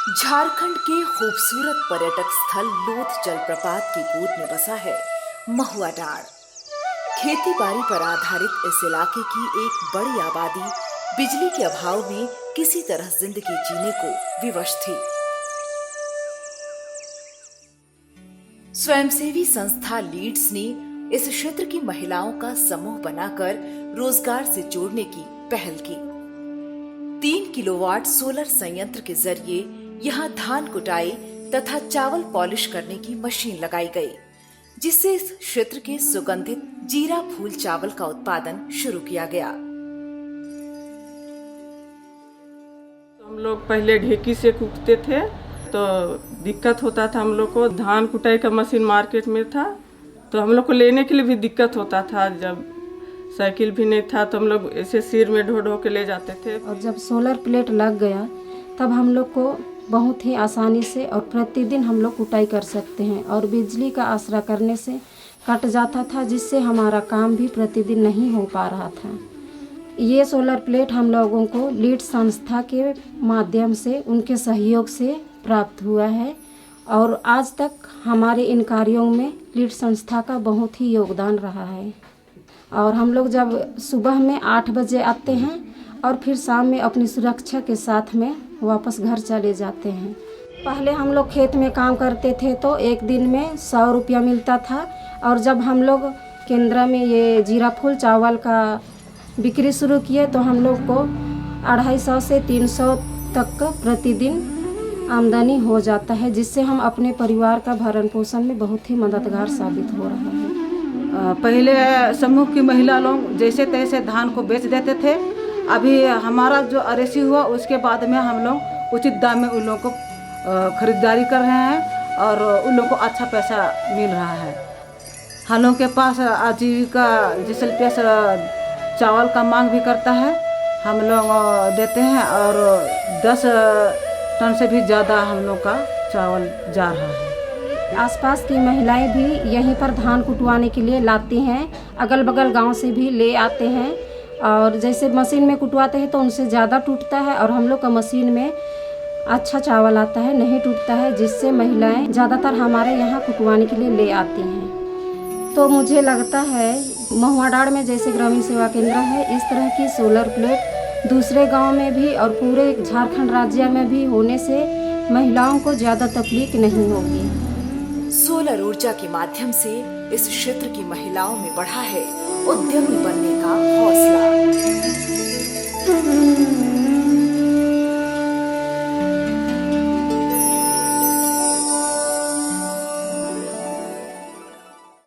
झारखंड के खूबसूरत पर्यटक स्थल लोध जलप्रपात की गोद में बसा है महुआ डांड। खेती बाड़ी पर आधारित इस इलाके की एक बड़ी आबादी बिजली के अभाव में किसी तरह जिंदगी जीने को विवश थी। स्वयंसेवी संस्था लीड्स ने इस क्षेत्र की महिलाओं का समूह बनाकर रोजगार से जोड़ने की पहल की। 3 किलोवाट सोलर संयंत्र के जरिए यहाँ धान कुटाई तथा चावल पॉलिश करने की मशीन लगाई गई, जिससे इस क्षेत्र के सुगंधित जीरा फूल चावल का उत्पादन शुरू किया गया। हम लोग पहले ढेकी से कूटते थे तो दिक्कत होता था। हम लोग को धान कुटाई का मशीन मार्केट में था तो हम लोग को लेने के लिए भी दिक्कत होता था। जब साइकिल भी नहीं था तो हम लोग ऐसे सिर में ढो ढो के ले जाते थे। और जब सोलर प्लेट लग गया तब हम लोग को बहुत ही आसानी से और प्रतिदिन हम लोग कुटाई कर सकते हैं और बिजली का आसरा करने से कट जाता था, जिससे हमारा काम भी प्रतिदिन नहीं हो पा रहा था। ये सोलर प्लेट हम लोगों को लीड संस्था के माध्यम से उनके सहयोग से प्राप्त हुआ है और आज तक हमारे इन कार्यों में लीड संस्था का बहुत ही योगदान रहा है। और हम लोग जब सुबह में 8 बजे आते हैं और फिर शाम में अपनी सुरक्षा के साथ में वापस घर चले जाते हैं। पहले हम लोग खेत में काम करते थे तो एक दिन में 100 रुपया मिलता था और जब हम लोग केंद्र में ये जीरा फूल चावल का बिक्री शुरू किए तो हम लोग को 250 से 300 तक प्रतिदिन आमदनी हो जाता है, जिससे हम अपने परिवार का भरण पोषण में बहुत ही मददगार साबित हो रहा है। पहले समूह की महिला लोग जैसे तैसे धान को बेच देते थे। अभी हमारा जो अरेसी हुआ उसके बाद में हम लोग उचित दाम में उन लोगों को खरीदारी कर रहे हैं और उन लोगों को अच्छा पैसा मिल रहा है। हम लोगों के पास आजीविका जिस रुपये से चावल का मांग भी करता है, हम लोग देते हैं और 10 टन से भी ज़्यादा हम लोग का चावल जा रहा है। आसपास की महिलाएं भी यहीं पर धान कुटवाने के लिए लाती हैं, अगल बगल गांव से भी ले आते हैं और जैसे मशीन में कुटवाते हैं तो उनसे ज़्यादा टूटता है और हम लोग का मशीन में अच्छा चावल आता है, नहीं टूटता है, जिससे महिलाएं ज़्यादातर हमारे यहाँ कुटवाने के लिए ले आती हैं। तो मुझे लगता है महुआ डांड में जैसे ग्रामीण सेवा केंद्र है, इस तरह की सोलर प्लेट दूसरे गाँव में भी और पूरे झारखंड राज्य में भी होने से महिलाओं को ज़्यादा तकलीफ नहीं होगी। सोलर ऊर्जा के माध्यम से इस क्षेत्र की महिलाओं में बढ़ा है उद्यमी बनने का हौसला।